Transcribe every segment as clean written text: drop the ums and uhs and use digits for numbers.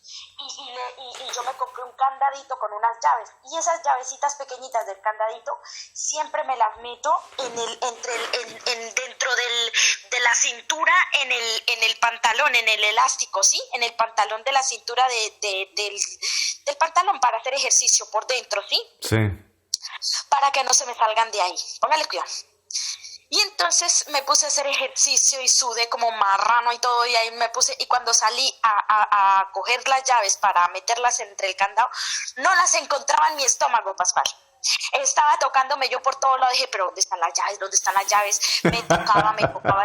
Y yo me compré un candadito con unas llaves, y esas llavecitas pequeñitas del candadito siempre me las meto dentro de la cintura, en el pantalón, en el elástico, ¿sí? En el pantalón de la cintura del pantalón, para hacer ejercicio por dentro, ¿sí? Sí. Para que no se me salgan de ahí. Póngale cuidado. Y entonces me puse a hacer ejercicio y sudé como marrano y todo, y ahí me puse, y cuando salí a coger las llaves para meterlas entre el candado, no las encontraba en mi estómago, Pascual. Estaba tocándome yo por todo lado, dije, pero ¿dónde están las llaves? ¿Dónde están las llaves? Me tocaba,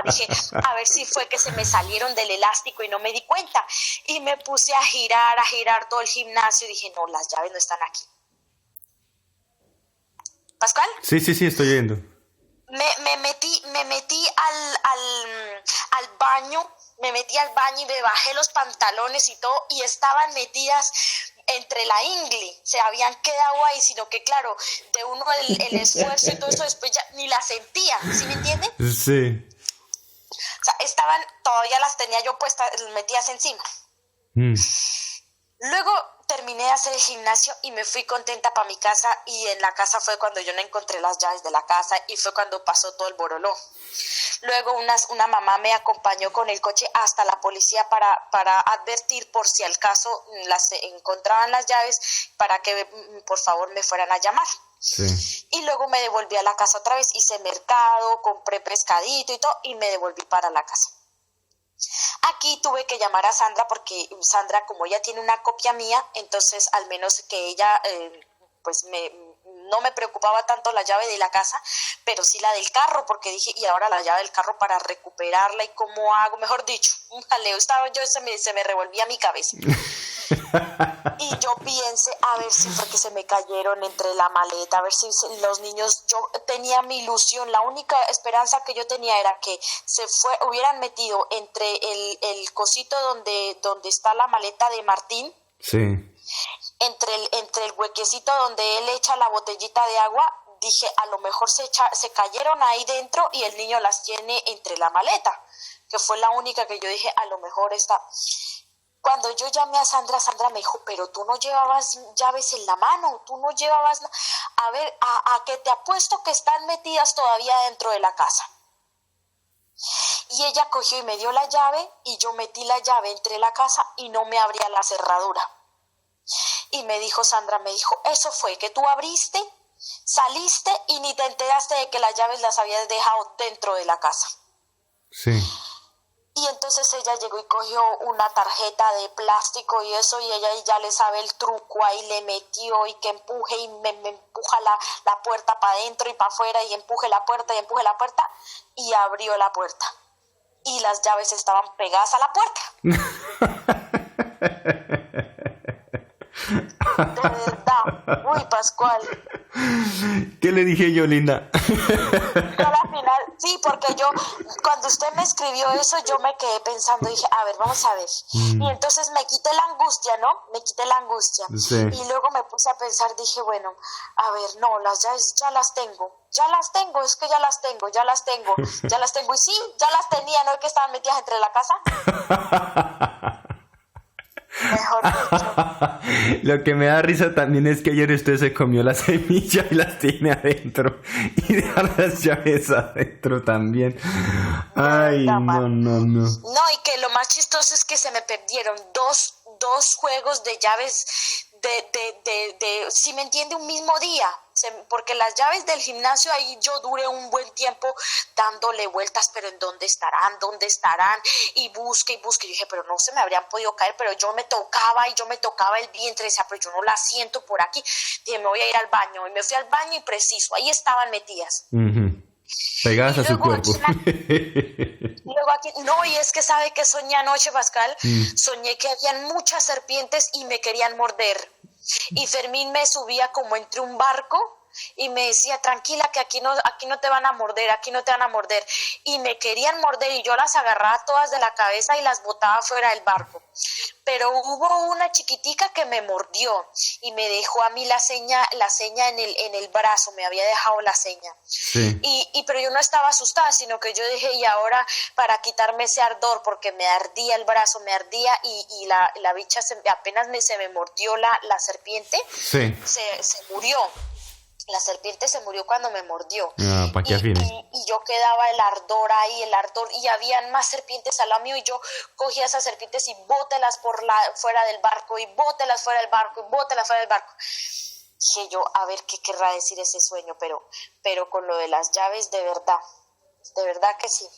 dije, a ver si fue que se me salieron del elástico y no me di cuenta. Y me puse a girar todo el gimnasio y dije, no, las llaves no están aquí. ¿Pascual? Sí, estoy yendo. Me metí al baño, y me bajé los pantalones y todo, y estaban metidas entre la ingle, se habían quedado ahí, sino que claro, de uno el esfuerzo y todo eso, después ya ni la sentía, ¿sí me entienden? Sí. O sea, todavía las tenía yo puestas, metidas encima. Luego terminé de hacer el gimnasio y me fui contenta para mi casa, y en la casa fue cuando yo no encontré las llaves de la casa, y fue cuando pasó todo el boroló. Luego una mamá me acompañó con el coche hasta la policía para advertir por si al caso las encontraban las llaves, para que por favor me fueran a llamar. Sí. Y luego me devolví a la casa otra vez, hice mercado, compré pescadito y todo, y me devolví para la casa. Aquí tuve que llamar a Sandra, porque Sandra, como ella tiene una copia mía, entonces al menos que ella no me preocupaba tanto la llave de la casa, pero sí la del carro, porque dije, y ahora la llave del carro para recuperarla, ¿y cómo hago? Mejor dicho, un jaleo, se me revolvía mi cabeza. Y yo piense, a ver si fue que se me cayeron entre la maleta, a ver si los niños, yo tenía mi ilusión, la única esperanza que yo tenía era que hubieran metido entre el cosito donde está la maleta de Martín. Sí. Entre el huequecito donde él echa la botellita de agua, dije, a lo mejor se cayeron ahí dentro y el niño las tiene entre la maleta, que fue la única que yo dije, a lo mejor está. Cuando yo llamé a Sandra, Sandra me dijo, pero tú no llevabas llaves en la mano, tú no llevabas, a ver, a que te apuesto que están metidas todavía dentro de la casa. Y ella cogió y me dio la llave, y yo metí la llave entre la casa y no me abría la cerradura. Y Sandra me dijo, eso fue que tú abriste, saliste y ni te enteraste de que las llaves las habías dejado dentro de la casa. Sí. Y entonces ella llegó y cogió una tarjeta de plástico y eso, y ella ya le sabe el truco, ahí le metió, y que empuje, y me empuja la puerta para adentro y para afuera, y empuje la puerta, y abrió la puerta. Y las llaves estaban pegadas a la puerta. De verdad. Uy, Pascual. ¿Qué le dije yo, linda? Yo a la final, sí, porque cuando usted me escribió eso, yo me quedé pensando, dije, a ver, vamos a ver. Y entonces me quité la angustia, ¿no? Sí. Y luego me puse a pensar, dije, bueno, a ver, no, las llaves ya las tengo, es que ya las tengo. Y sí, ya las tenía, ¿no? Que estaban metidas entre la casa. Mejor dicho. Lo que me da risa también es que ayer usted se comió la semilla y las tiene adentro, y deja las llaves adentro también. Ay, no. No, y que lo más chistoso es que se me perdieron dos juegos de llaves si me entiende, un mismo día, porque las llaves del gimnasio, ahí yo duré un buen tiempo dándole vueltas, pero ¿en dónde estarán? Y busque, y yo dije, pero no se me habrían podido caer, pero yo me tocaba el vientre, decía, pero yo no las siento por aquí. Dije, me voy a ir al baño, y me fui al baño y preciso, ahí estaban metidas. Pegadas a su cuerpo. Luego aquí, no, y es que sabe que soñé anoche, Pascal. Soñé que habían muchas serpientes y me querían morder. Y Fermín me subía como entre un barco y me decía, tranquila, que aquí no te van a morder, Y me querían morder, y yo las agarraba todas de la cabeza y las botaba fuera del barco. pero hubo una chiquitica que me mordió y me dejó a mí la seña en el brazo, me había dejado la seña. Sí. Pero yo no estaba asustada, sino que yo dije, y ahora para quitarme ese ardor, porque me ardía el brazo, me ardía y la bicha apenas se me mordió la serpiente, Sí. se murió. La serpiente se murió cuando me mordió. Ah, ¿para qué afine? Y yo quedaba el ardor ahí, y habían más serpientes al lado mío, y yo cogía esas serpientes y bótelas fuera del barco, y bótelas fuera del barco, y bótelas fuera del barco. Dije yo, a ver qué querrá decir ese sueño, pero con lo de las llaves, de verdad que sí.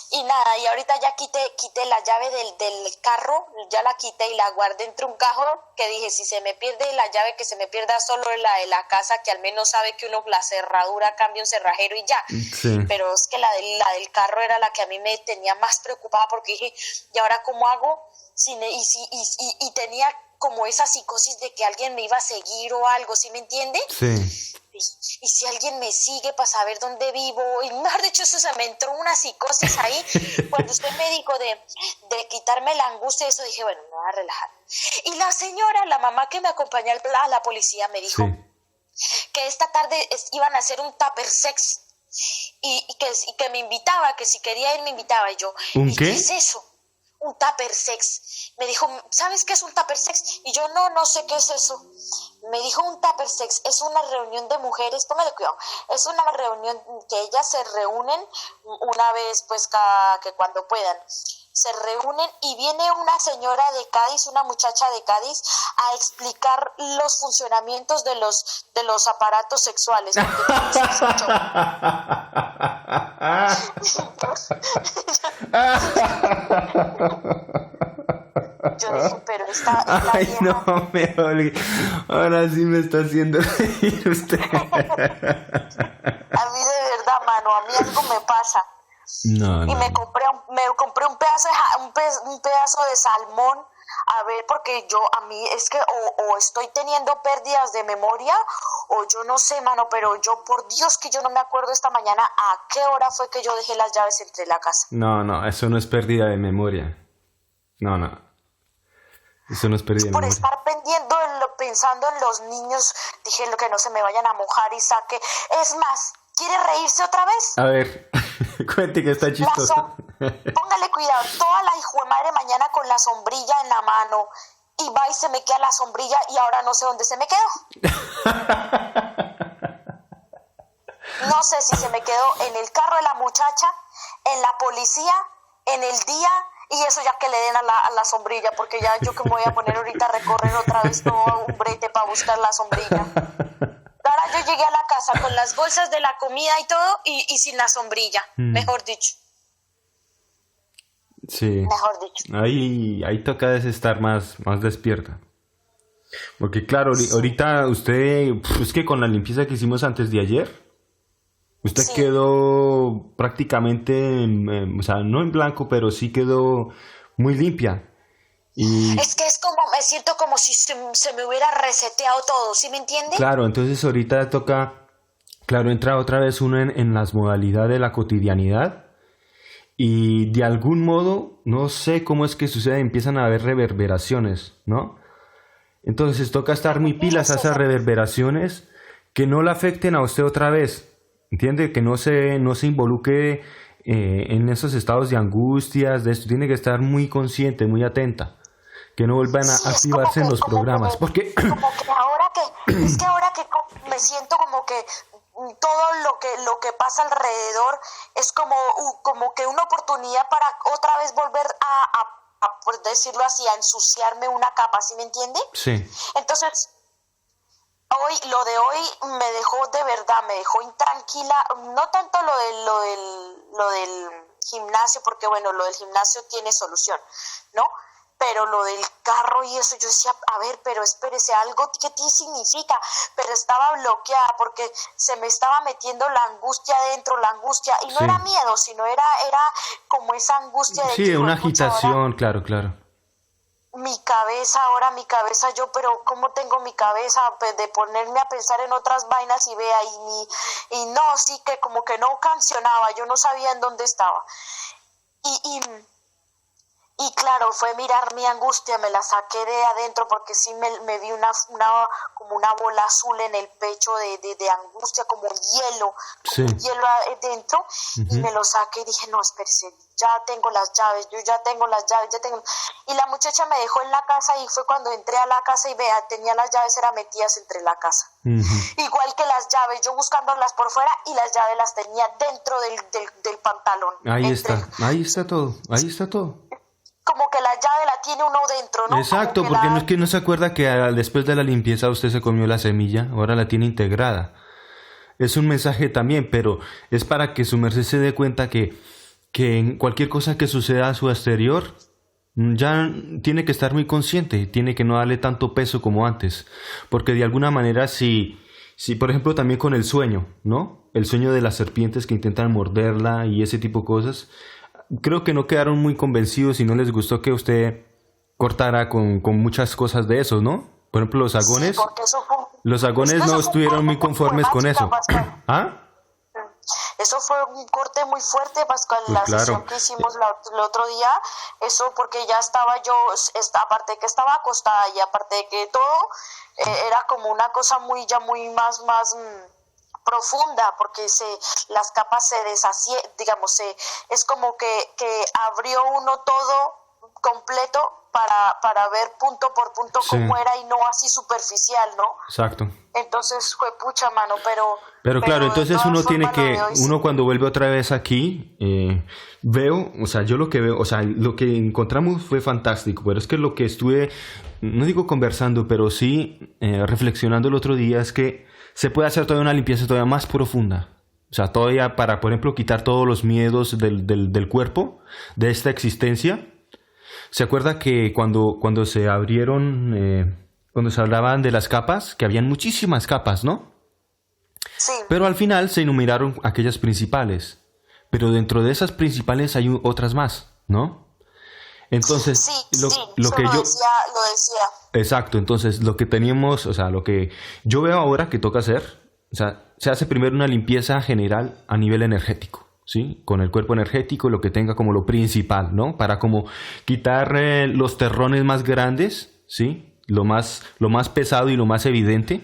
Y nada, y ahorita ya quité la llave del carro, ya la quité y la guardé entre un cajón, que dije, si se me pierde la llave, que se me pierda solo la de la casa, que al menos sabe que uno la cerradura cambia un cerrajero y ya. Sí. Pero es que la del carro era la que a mí me tenía más preocupada, porque dije, ¿y ahora cómo hago? Y tenía como esa psicosis de que alguien me iba a seguir o algo, ¿sí me entiende? Sí. Y si alguien me sigue para saber dónde vivo, y mejor dicho, eso se me entró una psicosis ahí. Cuando usted me dijo de quitarme la angustia, eso dije, bueno, me voy a relajar. Y la señora, la mamá que me acompañó a la policía, me dijo que esta tarde iban a hacer un tupper sex y que me invitaba, que si quería ir me invitaba. Y yo, ¿Un qué? ¿Qué es eso? Un tupper sex. Me dijo, ¿sabes qué es un tupper sex? Y yo, no sé qué es eso. Me dijo, un tupper sex es una reunión de mujeres, póngale cuidado, es una reunión que ellas se reúnen una vez, pues, que cuando puedan. Se reúnen y viene una señora de Cádiz, una muchacha de Cádiz, a explicar los funcionamientos de los aparatos sexuales. Yo dije, pero esta Ay, vieja... no, me olvidé. Ahora sí me está haciendo reír usted. A mí de verdad, mano, a mí algo me pasa. No. Me compré un pedazo de salmón, a ver, porque a mí es que o estoy teniendo pérdidas de memoria, o yo no sé, mano, pero yo, por Dios, que yo no me acuerdo esta mañana a qué hora fue que yo dejé las llaves entre la casa. No, eso no es pérdida de memoria. No. Eso no es pérdida de Por memoria. estar pensando en los niños, dije que no se me vayan a mojar y saque. Es más, ¿quiere reírse otra vez? A ver, cuente que está chistoso. Póngale cuidado, toda la hijo de madre mañana con la sombrilla en la mano, y va y se me queda la sombrilla y ahora no sé dónde se me quedó. No sé si se me quedó en el carro de la muchacha, en la policía, en el día, y eso ya que le den a la sombrilla, porque ya yo que me voy a poner ahorita a recorrer otra vez todo un brete para buscar la sombrilla. Ahora yo llegué a la casa con las bolsas de la comida y todo, y sin la sombrilla, mejor dicho. Sí. Mejor dicho. Ahí toca estar más despierta. Porque claro, ahorita usted, es que con la limpieza que hicimos antes de ayer, usted quedó prácticamente, o sea, no en blanco, pero sí quedó muy limpia. Y es que es como, me siento como si se me hubiera reseteado todo, ¿sí me entiende? claro, entonces ahorita toca, claro, entra otra vez uno en las modalidades de la cotidianidad. Y de algún modo, no sé cómo es que sucede, empiezan a haber reverberaciones, ¿no? Entonces toca estar muy pilas a esas reverberaciones, que no le afecten a usted otra vez, ¿entiende? Que no se involucre en esos estados de angustias, de esto. Tiene que estar muy consciente, muy atenta, que no vuelvan a activarse en los programas, porque... Como que ahora que me siento como que todo lo que pasa alrededor es como que una oportunidad para otra vez volver a, por decirlo así, a ensuciarme una capa, ¿sí me entiende? Sí. Entonces, lo de hoy me dejó intranquila, no tanto lo del gimnasio, porque bueno, lo del gimnasio tiene solución, ¿no? Pero lo del carro y eso, yo decía, a ver, pero espérese, algo que ti significa, pero estaba bloqueada porque se me estaba metiendo la angustia dentro, y no era miedo, sino era como esa angustia de sí, una agitación, claro. Mi cabeza, yo, pero ¿cómo tengo mi cabeza? Pues de ponerme a pensar en otras vainas y vea, y no, sí que como que no cancionaba, yo no sabía en dónde estaba. Y claro, fue mirar mi angustia, me la saqué de adentro porque sí me vi como una bola azul en el pecho de angustia, como Sí. un hielo adentro, y me lo saqué y dije, no, espérese, ya tengo las llaves, yo ya tengo las llaves, ya tengo... Y la muchacha me dejó en la casa y fue cuando entré a la casa y vea, tenía las llaves, eran metidas entre la casa. Igual que las llaves, yo buscándolas por fuera y las llaves las tenía dentro del pantalón. Ahí está todo. Como que la llave la tiene uno dentro, ¿no? Exacto, porque no es que no se acuerda que después de la limpieza usted se comió la semilla, ahora la tiene integrada. Es un mensaje también, pero es para que su merced se dé cuenta que en cualquier cosa que suceda a su exterior, ya tiene que estar muy consciente, tiene que no darle tanto peso como antes, porque de alguna manera si por ejemplo también con el sueño, ¿no? El sueño de las serpientes que intentan morderla y ese tipo de cosas, creo que no quedaron muy convencidos y no les gustó que usted cortara con muchas cosas de eso, ¿no? Por ejemplo, los agones. Sí, porque Los agones no estuvieron muy conformes con eso. Pascual. ¿Ah? Eso fue un corte muy fuerte, Pascual, Pues la claro. sesión que hicimos el otro día, eso porque ya estaba yo, aparte de que estaba acostada y aparte de que todo, era como una cosa muy más profunda, porque las capas se deshacían, digamos, es como que abrió uno todo completo para ver punto por punto Sí. cómo era y no así superficial, ¿no? Exacto. Entonces fue pucha, mano, Pero claro, de entonces todas uno tiene formas lo que, veo y sí. uno cuando vuelve otra vez aquí, veo, o sea, yo lo que veo, o sea, lo que encontramos fue fantástico, pero es que lo que estuve, no digo conversando, pero sí reflexionando el otro día es que se puede hacer todavía una limpieza todavía más profunda. O sea, todavía para, por ejemplo, quitar todos los miedos del cuerpo, de esta existencia. ¿Se acuerda que cuando se abrieron, cuando se hablaban de las capas, que habían muchísimas capas, ¿no? Sí. Pero al final se enumeraron aquellas principales. Pero dentro de esas principales hay otras más, ¿no? Entonces, Sí, lo que yo... lo decía. Exacto, entonces lo que teníamos, o sea, lo que yo veo ahora que toca hacer, o sea, se hace primero una limpieza general a nivel energético, ¿sí? Con el cuerpo energético, lo que tenga como lo principal, ¿no? Para como quitar los terrones más grandes, ¿sí? Lo más pesado y lo más evidente.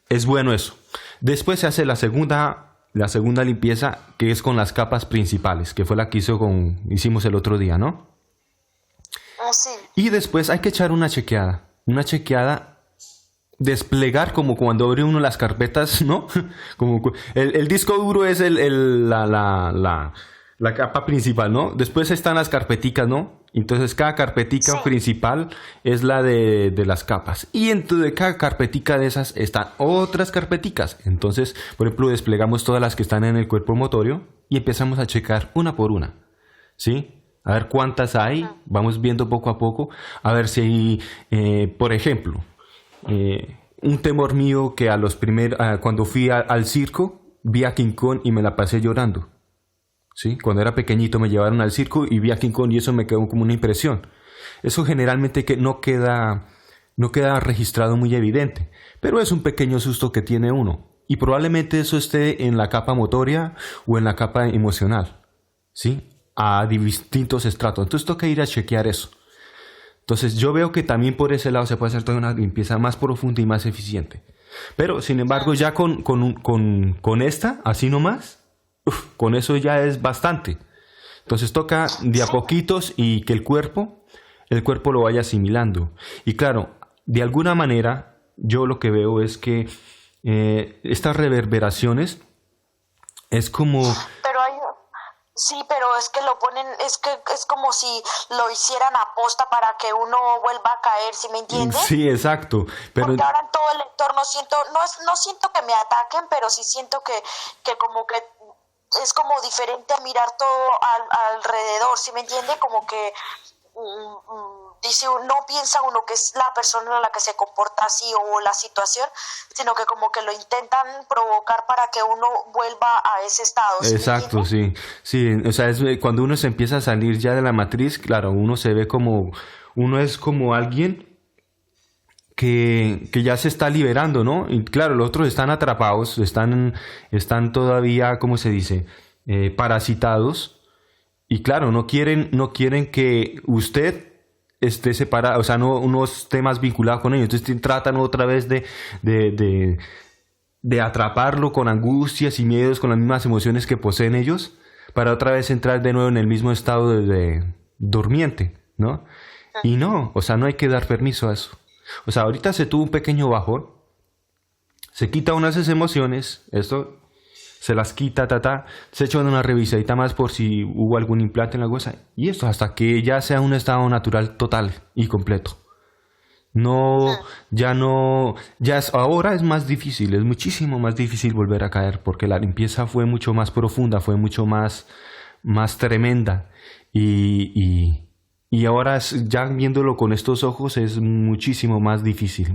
Es bueno eso. Después se hace la segunda limpieza, que es con las capas principales, que fue la que hicimos el otro día, ¿no? Sí. Y después hay que echar una chequeada, desplegar como cuando abre uno las carpetas, ¿no? Como el disco duro es la capa principal, ¿no? Después están las carpeticas, ¿no? Entonces cada carpetica Sí. principal es la de las capas. Y dentro de cada carpetica de esas están otras carpeticas. Entonces, por ejemplo, desplegamos todas las que están en el cuerpo motorio y empezamos a checar una por una, ¿sí? A ver cuántas hay, vamos viendo poco a poco, a ver si hay, por ejemplo, un temor mío que cuando fui al circo, vi a King Kong y me la pasé llorando. ¿Sí? Cuando era pequeñito me llevaron al circo y vi a King Kong y eso me quedó como una impresión. Eso generalmente que no queda registrado muy evidente, pero es un pequeño susto que tiene uno. Y probablemente eso esté en la capa motoria o en la capa emocional, ¿sí? A distintos estratos. Entonces toca ir a chequear eso. Entonces yo veo que también por ese lado se puede hacer toda una limpieza más profunda y más eficiente. Pero sin embargo ya con esta, así nomás, con eso ya es bastante. Entonces toca de a poquitos y que el cuerpo lo vaya asimilando. Y claro, de alguna manera yo lo que veo es que estas reverberaciones es como... Sí, pero es que lo ponen, es como si lo hicieran a posta para que uno vuelva a caer, ¿sí me entiendes? Sí, exacto. Pero... Porque ahora en todo el entorno no siento que me ataquen, pero sí siento que como que es como diferente a mirar todo alrededor, ¿sí me entiende? Como que dice, no piensa uno que es la persona a la que se comporta así o la situación, sino que como que lo intentan provocar para que uno vuelva a ese estado. ¿Sí? Exacto, sí. Sí, o sea, cuando uno se empieza a salir ya de la matriz, claro, uno se ve uno es como alguien que ya se está liberando, ¿no? Y claro, los otros están atrapados, están todavía, ¿cómo se dice? Parasitados. Y claro, no quieren que usted esté separado, o sea, no esté más vinculado con ellos. Entonces tratan otra vez de atraparlo con angustias y miedos, con las mismas emociones que poseen ellos, para otra vez entrar de nuevo en el mismo estado de dormiente, ¿no? Y no, o sea, no hay que dar permiso a eso. O sea, ahorita se tuvo un pequeño bajón, se quita unas emociones, esto se las quita, se echa una revisadita más por si hubo algún implante en la huesa, y esto hasta que ya sea un estado natural total y completo. No, ahora es más difícil, es muchísimo más difícil volver a caer, porque la limpieza fue mucho más profunda, fue mucho más tremenda, y ahora ya viéndolo con estos ojos es muchísimo más difícil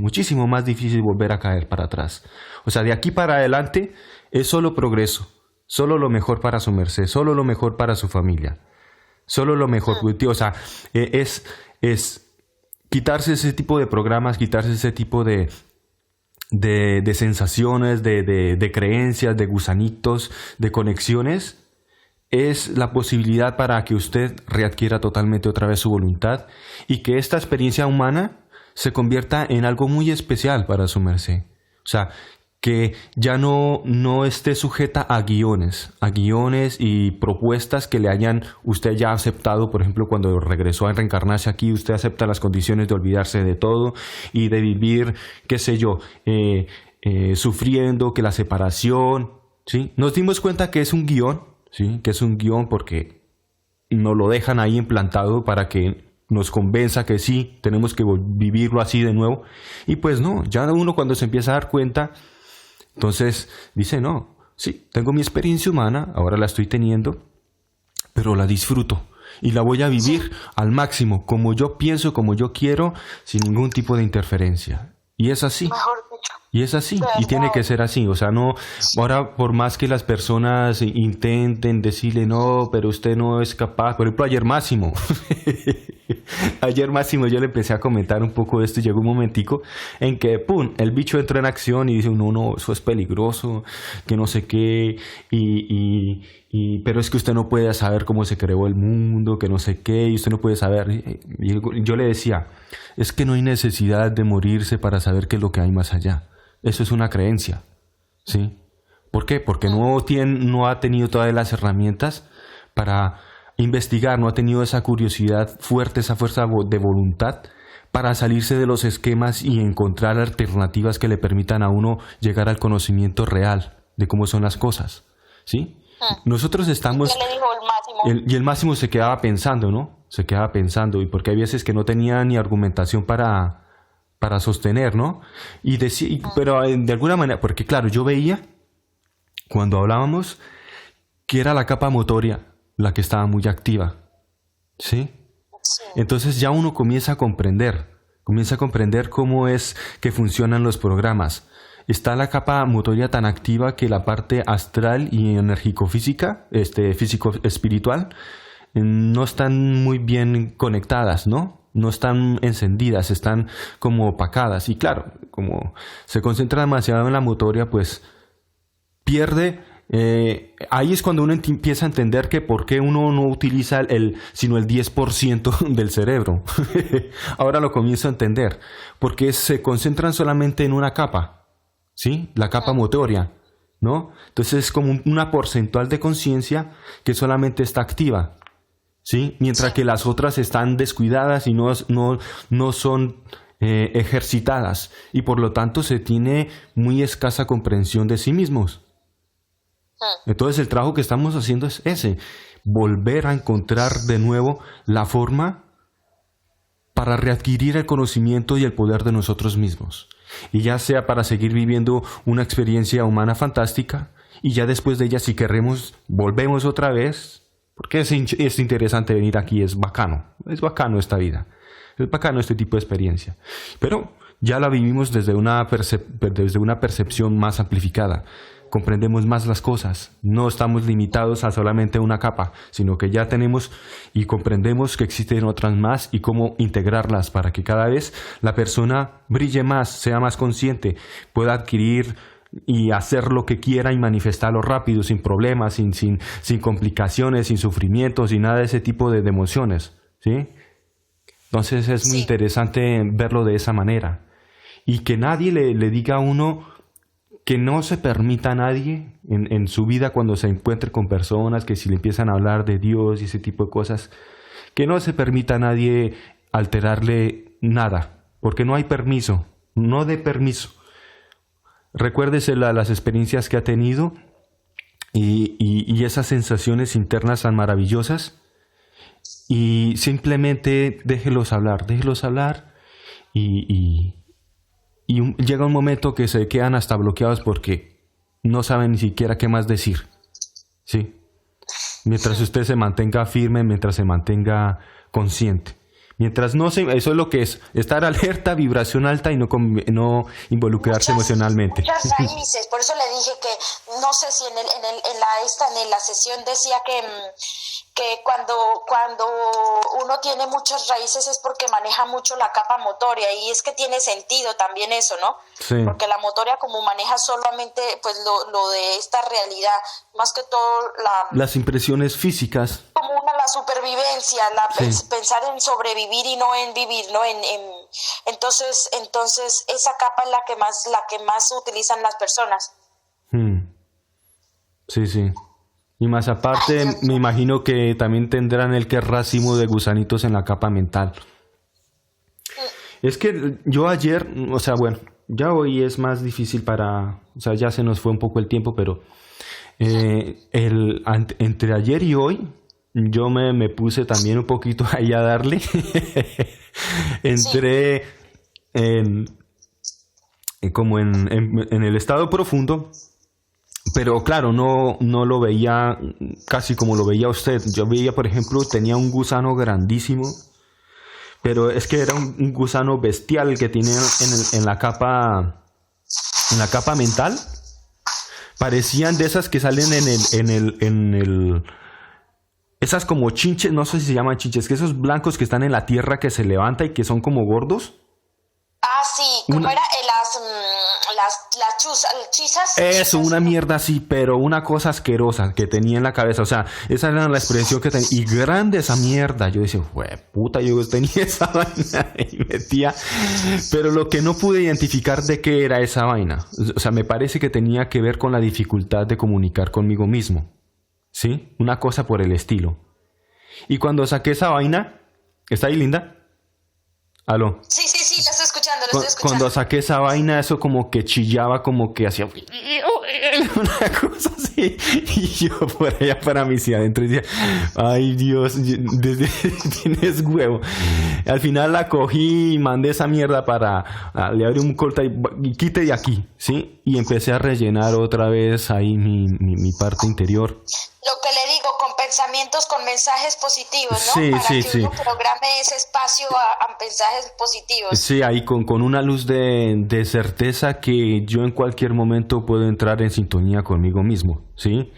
volver a caer para atrás. O sea, de aquí para adelante es solo progreso, solo lo mejor para su merced, solo lo mejor para su familia, solo lo mejor. O sea, es quitarse ese tipo de programas, quitarse ese tipo de sensaciones, de creencias, de gusanitos, de conexiones. Es la posibilidad para que usted readquiera totalmente otra vez su voluntad y que esta experiencia humana se convierta en algo muy especial para su merced. O sea, que ya no esté sujeta a guiones y propuestas que le hayan usted ya aceptado. Por ejemplo, cuando regresó a reencarnarse aquí, usted acepta las condiciones de olvidarse de todo y de vivir, qué sé yo, sufriendo, que la separación, ¿sí? Nos dimos cuenta que es un guión, ¿sí? Que es un guión porque nos lo dejan ahí implantado para que nos convenza que sí, tenemos que vivirlo así de nuevo. Y pues no, ya uno cuando se empieza a dar cuenta, entonces dice, no, sí, tengo mi experiencia humana, ahora la estoy teniendo, pero la disfruto y la voy a vivir al máximo, como yo pienso, como yo quiero, sin ningún tipo de interferencia. Y es así. Mejor dicho. Y es así, y tiene que ser así. O sea, no, ahora por más que las personas intenten decirle, no, pero usted no es capaz. Por ejemplo, ayer Máximo yo le empecé a comentar un poco de esto y llegó un momentico en que, pum, el bicho entró en acción y dice, no, eso es peligroso, que no sé qué, pero es que usted no puede saber cómo se creó el mundo, que no sé qué, y usted no puede saber. Y yo le decía, es que no hay necesidad de morirse para saber qué es lo que hay más allá. Eso es una creencia, ¿sí? ¿Por qué? Porque no ha tenido todas las herramientas para investigar, no ha tenido esa curiosidad fuerte, esa fuerza de voluntad para salirse de los esquemas y encontrar alternativas que le permitan a uno llegar al conocimiento real de cómo son las cosas, ¿sí? Nosotros estamos... ¿Qué le dijo el Máximo? Y el Máximo se quedaba pensando, ¿no? Se quedaba pensando, y porque hay veces que no tenía ni argumentación para sostener, ¿no? Y decía, pero de alguna manera, porque claro, yo veía cuando hablábamos que era la capa motoria la que estaba muy activa, ¿sí? Sí. Entonces ya uno comienza a comprender cómo es que funcionan los programas. Está la capa motoria tan activa que la parte astral y enérgico-física, físico-espiritual, no están muy bien conectadas, ¿no? No están encendidas, están como opacadas. Y claro, como se concentra demasiado en la motoria, pues pierde. Ahí es cuando uno empieza a entender que por qué uno no utiliza sino el 10% del cerebro. Ahora lo comienzo a entender. Porque se concentran solamente en una capa, ¿sí? La capa motoria, ¿no? Entonces es como una porcentual de conciencia que solamente está activa, ¿sí? Mientras que las otras están descuidadas y no son ejercitadas, y por lo tanto se tiene muy escasa comprensión de sí mismos. Entonces el trabajo que estamos haciendo es ese, volver a encontrar de nuevo la forma para readquirir el conocimiento y el poder de nosotros mismos, y ya sea para seguir viviendo una experiencia humana fantástica, y ya después de ella, si queremos, volvemos otra vez. Porque es interesante venir aquí, es bacano esta vida, es bacano este tipo de experiencia, pero ya la vivimos desde una percepción más amplificada, comprendemos más las cosas, no estamos limitados a solamente una capa, sino que ya tenemos y comprendemos que existen otras más y cómo integrarlas para que cada vez la persona brille más, sea más consciente, pueda adquirir y hacer lo que quiera y manifestarlo rápido, sin problemas, sin complicaciones, sin sufrimientos, sin nada de ese tipo de emociones, ¿sí? Entonces es muy interesante verlo de esa manera. Y que nadie le diga a uno, que no se permita a nadie en su vida cuando se encuentre con personas, que si le empiezan a hablar de Dios y ese tipo de cosas, que no se permita a nadie alterarle nada, porque no hay permiso, no dé permiso. Recuérdese las experiencias que ha tenido y esas sensaciones internas tan maravillosas, y simplemente déjelos hablar y llega un momento que se quedan hasta bloqueados porque no saben ni siquiera qué más decir, ¿sí? Mientras usted se mantenga firme, mientras se mantenga consciente. Mientras no se... Eso es lo que es, estar alerta, vibración alta y no involucrarse emocionalmente. Muchas raíces, por eso le dije que, no sé si en la sesión decía que cuando uno tiene muchas raíces es porque maneja mucho la capa motoria, y es que tiene sentido también eso, ¿no? Sí. Porque la motoria, como maneja solamente pues lo de esta realidad, más que todo las impresiones físicas, como la supervivencia, pensar en sobrevivir y no en vivir, ¿no? Entonces esa capa es la que más utilizan las personas. Sí. Y más aparte, me imagino que también tendrán el que racimo de gusanitos en la capa mental. Es que yo ayer, o sea, bueno, ya hoy es más difícil o sea, ya se nos fue un poco el tiempo, pero entre ayer y hoy, yo me puse también un poquito ahí a darle. Entré como en el estado profundo. Pero claro, no lo veía casi como lo veía usted. Yo veía, por ejemplo, tenía un gusano grandísimo, pero es que era un gusano bestial que tiene en la capa mental. Parecían de esas que salen en el esas como chinches, no sé si se llaman chinches, que esos blancos que están en la tierra que se levanta y que son como gordos. Ah, sí, como era las chisas. Eso, una mierda así, pero una cosa asquerosa que tenía en la cabeza. O sea, esa era la expresión que tenía. Y grande esa mierda. Yo decía, puta, yo tenía esa vaina y metía. Pero lo que no pude identificar de qué era esa vaina. O sea, me parece que tenía que ver con la dificultad de comunicar conmigo mismo. ¿Sí? Una cosa por el estilo. Y cuando saqué esa vaina, ¿está ahí, Linda? ¿Aló? Sí, la estoy escuchando, Cuando saqué esa vaina, eso como que chillaba, como que hacía una cosa así. Y yo por allá para mí, sí, adentro decía, ay Dios, tienes huevo. Al final la cogí y mandé esa mierda le abrí un corta y quite de aquí, ¿sí? Y empecé a rellenar otra vez ahí mi parte interior. Lo que le digo, con pensamientos, con mensajes positivos, ¿no? Para que uno programe ese espacio a mensajes positivos. Sí, ahí con una luz de certeza que yo en cualquier momento puedo entrar en sintonía conmigo mismo, ¿sí?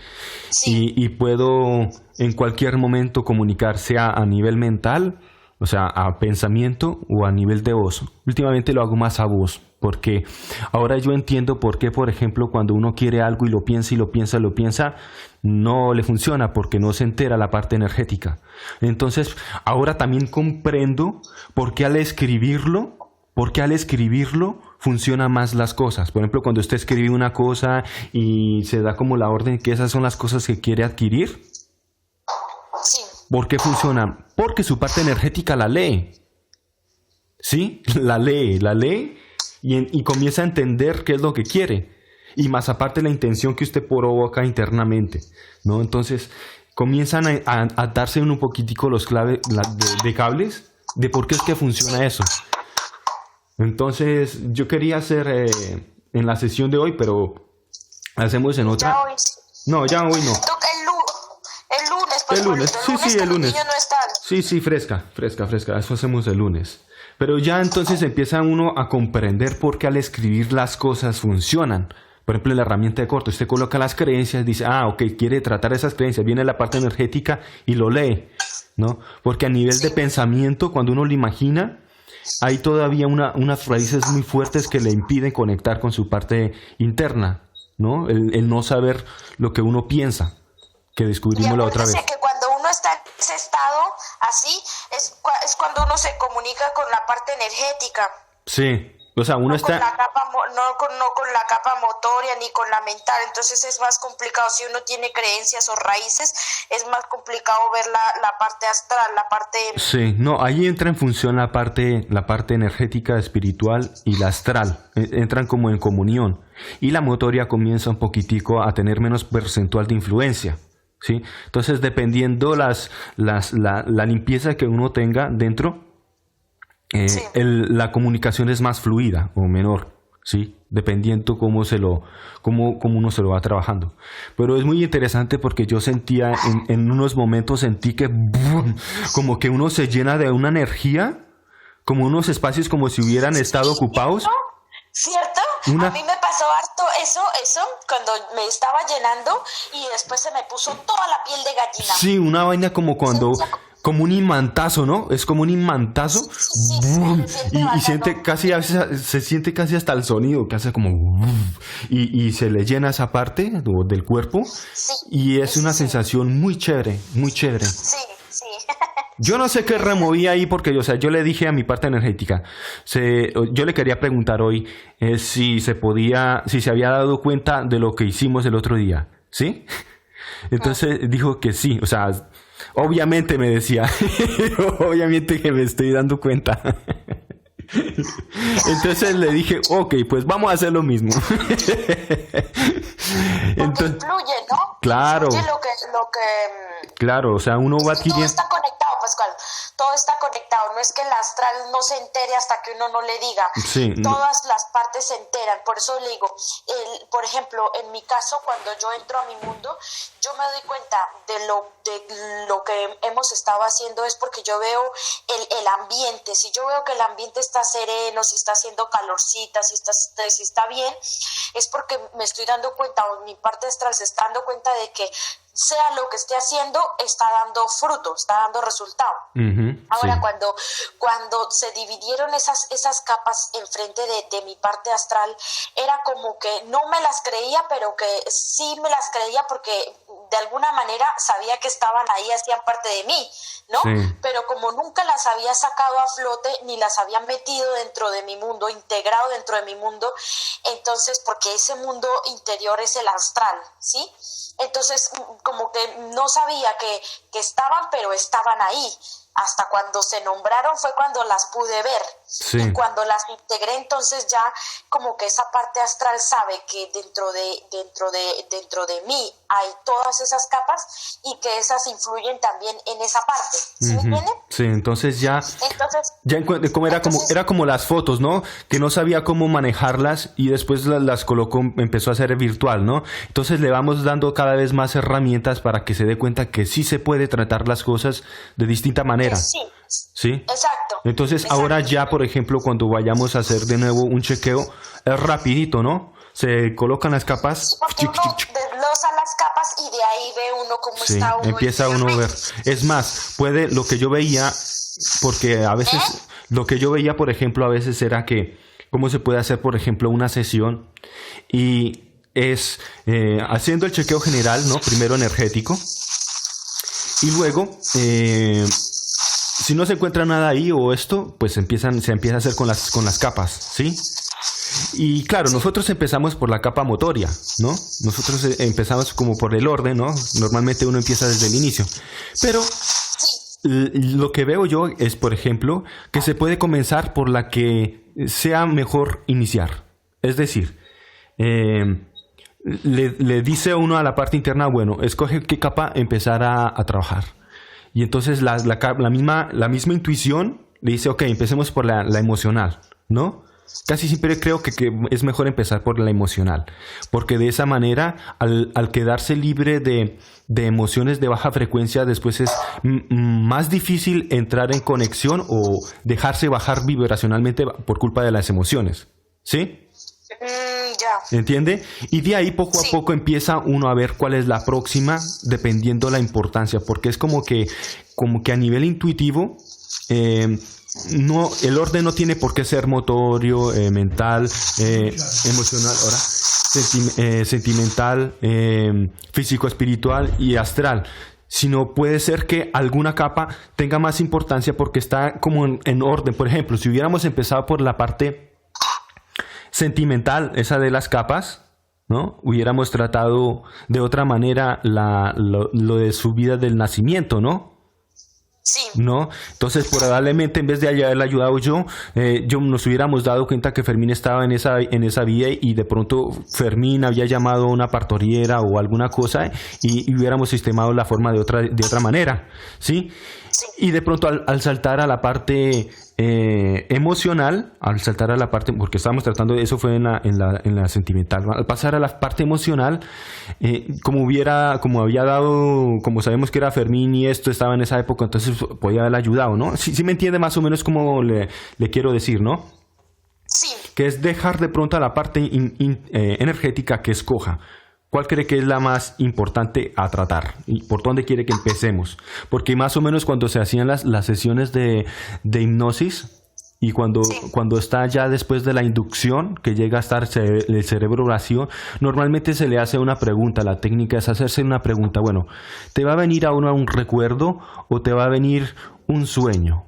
Y puedo en cualquier momento comunicar, sea a nivel mental, o sea, a pensamiento o a nivel de voz. Últimamente lo hago más a voz, porque ahora yo entiendo por qué, por ejemplo, cuando uno quiere algo y lo piensa, no le funciona porque no se entera la parte energética. Entonces, ahora también comprendo por qué al escribirlo funcionan más las cosas. Por ejemplo, cuando usted escribe una cosa y se da como la orden que esas son las cosas que quiere adquirir. Sí. ¿Por qué funciona? Porque su parte energética la lee. ¿Sí? La lee y comienza a entender qué es lo que quiere. Y más aparte la intención que usted provoca internamente, ¿no? Entonces comienzan a darse un poquitico los claves de cables de por qué es que funciona eso. Entonces yo quería hacer en la sesión de hoy, pero hacemos en otra. Ya hoy. No, ya hoy no. El lunes, pues. El lunes, sí, el lunes. No están. Sí, fresca. Eso hacemos el lunes. Pero ya entonces empieza uno a comprender por qué al escribir las cosas funcionan. Por ejemplo, en la herramienta de corto, usted coloca las creencias, dice, ok, quiere tratar esas creencias, viene la parte energética y lo lee, ¿no? Porque a nivel de pensamiento, cuando uno lo imagina, hay todavía unas raíces muy fuertes que le impiden conectar con su parte interna, ¿no? El no saber lo que uno piensa, que descubrimos la otra vez. Que cuando uno está en ese estado así, es cuando uno se comunica con la parte energética. Sí. O sea, uno está... No con la capa motoria ni con la mental, entonces es más complicado. Si uno tiene creencias o raíces, es más complicado ver la parte astral, la parte... Sí, no, ahí entra en función la parte energética, espiritual y la astral. Entran como en comunión. Y la motoria comienza un poquitico a tener menos porcentual de influencia, ¿sí? Entonces, dependiendo la limpieza que uno tenga dentro, sí, la comunicación es más fluida o menor, ¿sí? Dependiendo cómo uno se lo va trabajando. Pero es muy interesante porque yo sentía en unos momentos sentí que ¡bum!, como que uno se llena de una energía, como unos espacios como si hubieran estado ocupados. ¿Cierto? A mí me pasó harto eso cuando me estaba llenando y después se me puso toda la piel de gallina. Sí, una vaina como cuando... como un imantazo, ¿no? Es como un imantazo. Sí, y siente casi, a veces se siente casi hasta el sonido, que hace como... Y se le llena esa parte del cuerpo. Sí, y es una sensación muy chévere, muy chévere. Sí. Yo no sé qué removí ahí porque, o sea, yo le dije a mi parte energética, yo le quería preguntar hoy si se había dado cuenta de lo que hicimos el otro día, ¿sí? Entonces dijo que sí, o sea... Obviamente me decía, obviamente que me estoy dando cuenta. Entonces le dije, ok, pues vamos a hacer lo mismo. Entonces, influye, ¿no? Claro. Influye lo que... Claro, o sea, uno va adquiriendo... Todo está conectado, Pascual. Todo está conectado. No es que el astral no se entere hasta que uno no le diga. Sí. Todas las partes se enteran. Por eso le digo, por ejemplo, en mi caso, cuando yo entro a mi mundo, yo me doy cuenta de lo que hemos estado haciendo es porque yo veo el ambiente. Si yo veo que el ambiente está sereno, si está haciendo calorcita, si está bien, es porque me estoy dando cuenta, o mi parte astral se está dando cuenta de que sea lo que esté haciendo, está dando fruto, está dando resultado. Ahora, sí, cuando se dividieron esas capas enfrente de mi parte astral, era como que no me las creía, pero que sí me las creía porque de alguna manera sabía que estaban ahí, hacían parte de mí, ¿no? Sí. Pero como nunca las había sacado a flote, ni las había metido dentro de mi mundo, integrado dentro de mi mundo, entonces, porque ese mundo interior es el astral, ¿sí? Entonces, como que no sabía que estaban, pero estaban ahí. Hasta cuando se nombraron fue cuando las pude ver. Sí. Y cuando las integré, entonces ya como que esa parte astral sabe que dentro de mí hay todas esas capas y que esas influyen también en esa parte. ¿Sí me entienden? Sí, entonces ya era como las fotos, ¿no? Que no sabía cómo manejarlas y después las colocó, empezó a ser virtual, ¿no? Entonces le vamos dando cada vez más herramientas para que se dé cuenta que sí se puede tratar las cosas de distinta manera. Sí. Exacto. Entonces ahora ya, por ejemplo, cuando vayamos a hacer de nuevo un chequeo, es rapidito, ¿no? Se colocan las capas. Sí, porque uno desglosa las capas y de ahí ve uno cómo está uno. Empieza uno a ver. Es más, lo que yo veía, porque a veces, lo que yo veía, por ejemplo, a veces era que, cómo se puede hacer, por ejemplo, una sesión y es haciendo el chequeo general, ¿no? Primero energético y luego... si no se encuentra nada ahí o esto, pues se empieza a hacer con las capas, ¿sí? Y claro, nosotros empezamos por la capa motoria, ¿no? Nosotros empezamos como por el orden, ¿no? Normalmente uno empieza desde el inicio. Pero lo que veo yo es, por ejemplo, que se puede comenzar por la que sea mejor iniciar. Es decir, le dice uno a la parte interna, bueno, escoge qué capa empezar a trabajar. Y entonces la misma intuición le dice, ok, empecemos por la emocional, ¿no? Casi siempre creo que es mejor empezar por la emocional, porque de esa manera, al quedarse libre de emociones de baja frecuencia, después es más difícil entrar en conexión o dejarse bajar vibracionalmente por culpa de las emociones, ¿sí? Ya. ¿Entiende? Y de ahí poco a poco empieza uno a ver cuál es la próxima, dependiendo la importancia, porque es como que a nivel intuitivo no, el orden no tiene por qué ser motorio, mental, emocional, ahora, sentimental, físico, espiritual y astral, sino puede ser que alguna capa tenga más importancia porque está como en orden. Por ejemplo, si hubiéramos empezado por la parte sentimental, esa de las capas, ¿no? Hubiéramos tratado de otra manera lo de su vida del nacimiento, ¿no? Sí. ¿No? Entonces, probablemente en vez de haberle ayudado yo nos hubiéramos dado cuenta que Fermín estaba en esa vía y de pronto Fermín había llamado a una partoriera o alguna cosa y hubiéramos sistemado la forma de otra manera, ¿sí? Sí. Y de pronto al saltar a la parte emocional, porque estábamos tratando de eso, fue en la sentimental, al pasar a la parte emocional, como sabemos que era Fermín y esto estaba en esa época, entonces podía haberle ayudado, ¿no? Sí me entiende más o menos como le quiero decir, ¿no? Sí. Que es dejar de pronto a la parte energética que escoja. ¿Cuál cree que es la más importante a tratar? ¿Y por dónde quiere que empecemos? Porque más o menos cuando se hacían las sesiones de hipnosis y cuando está ya después de la inducción, que llega a estar el cerebro vacío, normalmente se le hace una pregunta. La técnica es hacerse una pregunta. Bueno, ¿te va a venir a uno un recuerdo o te va a venir un sueño?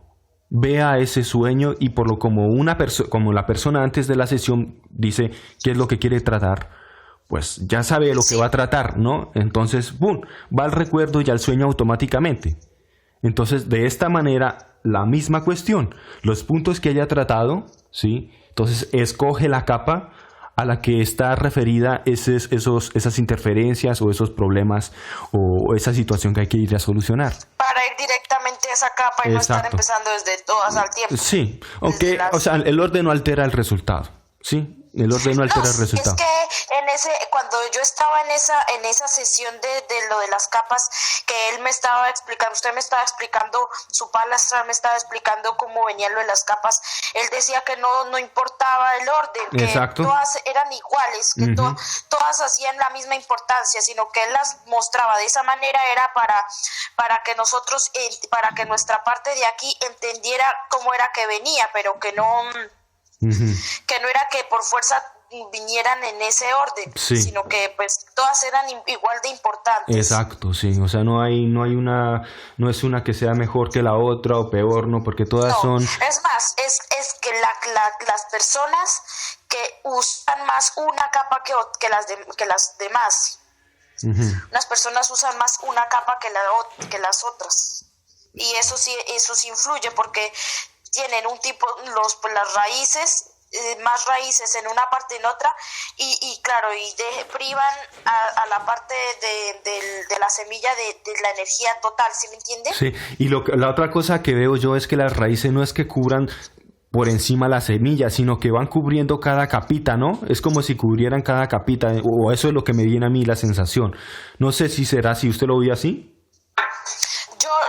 Vea ese sueño y como la persona antes de la sesión dice qué es lo que quiere tratar, pues ya sabe lo que va a tratar, ¿no? Entonces, ¡boom!, va al recuerdo y al sueño automáticamente. Entonces, de esta manera, la misma cuestión, los puntos que haya tratado, ¿sí? Entonces, escoge la capa a la que está referida esas interferencias o esos problemas o esa situación que hay que ir a solucionar. Para ir directamente a esa capa y no estar empezando desde todas al tiempo. Sí, aunque, o sea, el orden no altera el resultado, ¿sí? El orden no altera el resultado. Es que cuando yo estaba en esa sesión de lo de las capas, que él me estaba explicando, usted me estaba explicando, su palestra me estaba explicando cómo venía lo de las capas, él decía que no importaba el orden, que exacto, todas eran iguales, que todas hacían la misma importancia, sino que él las mostraba de esa manera, era para que nosotros, para que nuestra parte de aquí entendiera cómo era que venía, pero que no era que por fuerza vinieran en ese orden, sí, sino que pues todas eran igual de importantes. Exacto, sí, o sea, no es una que sea mejor que la otra o peor, no, porque todas son. Es más, es que las personas que usan más una capa que las demás. Las personas usan más una capa que las otras. Y eso sí influye porque tienen un tipo, las raíces, más raíces en una parte en otra, y claro, privan a la parte de la semilla de la energía total, ¿sí me entiende? Sí, y la otra cosa que veo yo es que las raíces no es que cubran por encima la semilla, sino que van cubriendo cada capita, ¿no? Es como si cubrieran cada capita, o eso es lo que me viene a mí la sensación. No sé si será así, ¿usted lo ve así?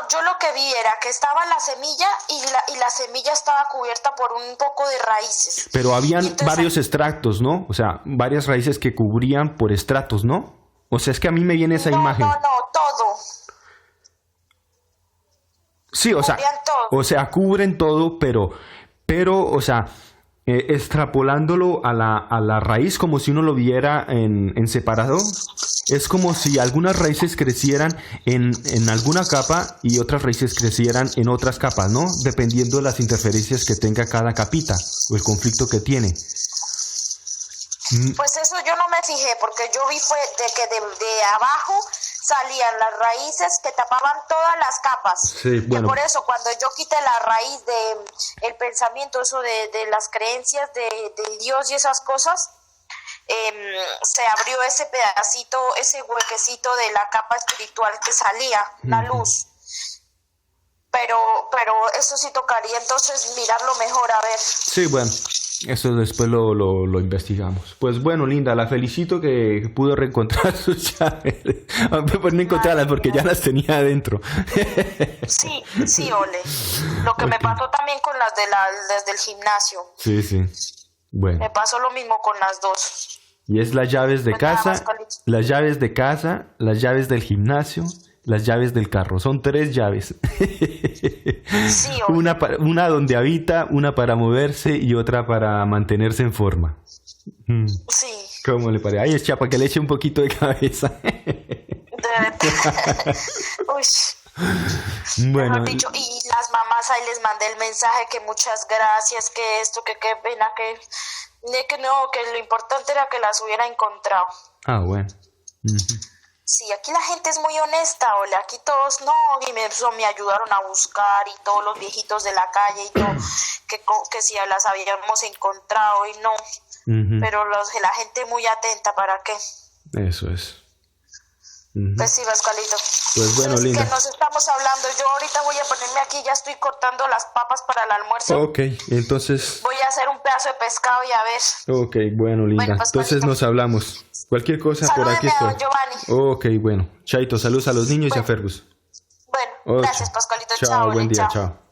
Yo lo que vi era que estaba la semilla y la semilla estaba cubierta por un poco de raíces. Pero habían varios extractos, ¿no? O sea, varias raíces que cubrían por estratos, ¿no? O sea, es que a mí me viene esa imagen. No, todo. Sí, o sea, cubren todo, pero, o sea, extrapolándolo a la raíz como si uno lo viera en separado, es como si algunas raíces crecieran en alguna capa y otras raíces crecieran en otras capas, ¿no? Dependiendo de las interferencias que tenga cada capita o el conflicto que tiene. Pues eso yo no me fijé, porque yo vi fue de que de abajo salían las raíces que tapaban todas las capas. Sí, bueno. Que por eso cuando yo quité la raíz de el pensamiento, eso de las creencias de Dios y esas cosas, se abrió ese pedacito, ese huequecito de la capa espiritual que salía, la luz. Pero eso sí tocaría entonces mirarlo mejor, a ver. Sí, bueno, eso después lo investigamos. Pues bueno, Linda, la felicito que pudo reencontrar sus llaves. Pues no encontrarlas porque ya las tenía adentro. Sí, Ole. Lo que me pasó también con las desde el gimnasio. Sí. Bueno. Me pasó lo mismo con las dos. Y es las llaves de casa, las llaves de casa, las llaves del gimnasio las llaves del carro. Son 3 llaves. Sí, obvio. Una donde habita, una para moverse y otra para mantenerse en forma. Sí, ¿Cómo le parece? Ay, es chapa que le eche un poquito de cabeza. de verdad. Uy, Bueno, mejor dicho, y las mamás ahí les mandé el mensaje que muchas gracias, que esto, que qué pena, que no, que lo importante era que las hubiera encontrado. bueno. Ujú. Sí, aquí la gente es muy honesta, ole, aquí todos no, y me ayudaron a buscar, y todos los viejitos de la calle, y todo, que si las habíamos encontrado, y no, Ujú. pero la gente muy atenta, ¿para qué? Eso es. Ujú. Pues sí, Pascualito. Pues bueno, Entonces, linda. que nos estamos hablando, yo ahorita voy a ponerme aquí, ya estoy cortando las papas para el almuerzo, Ok, entonces... voy a hacer un pedazo de pescado y a ver. Ok, bueno, linda. Bueno, Pascualito. Entonces nos hablamos. Cualquier cosa por aquí Salúdeme a estoy. don Giovanni. Ok, bueno. Chaito, saludos a los niños y a Bueno. Fergus. Bueno, Ok. gracias, Pascualito, Chao, chao, buen ole, día, chao. chao.